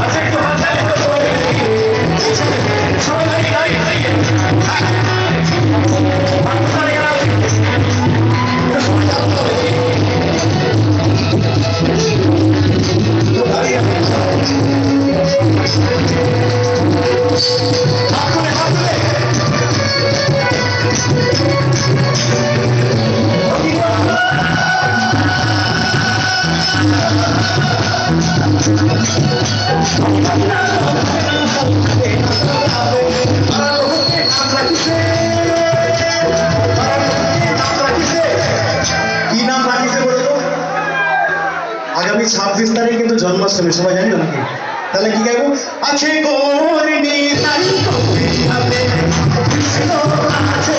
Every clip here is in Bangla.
আচ্ছা একটু হাত তালি করে সবাই সবাই দাঁড়িয়ে দাঁড়িয়ে আগামী 26 তারিখ কিন্তু জন্মাষ্টমী, সবাই জানি তো নাকি? তাহলে কি গাইবো? আছে গৌরী তাই কবি হবে কৃষ্ণ আছে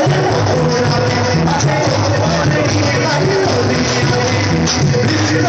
গৌরী আছে গৌরী তাই কবি হবে কৃষ্ণ